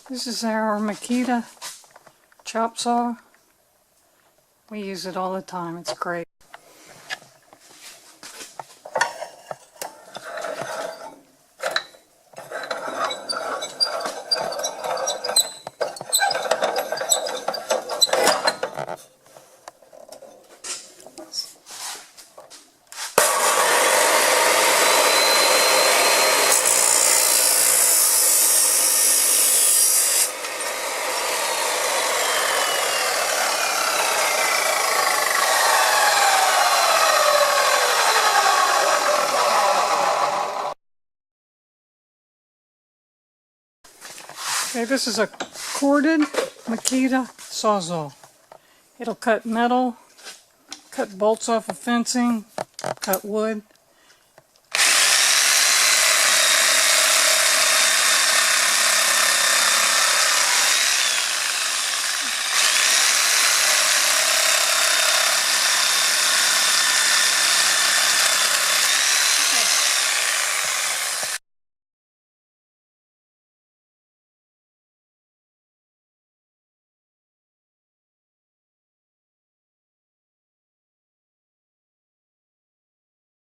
This is our Makita chop saw. We use it all the time. It's great. Okay, this is a corded Makita Sawzall. It'll cut metal, cut bolts off of fencing, cut wood.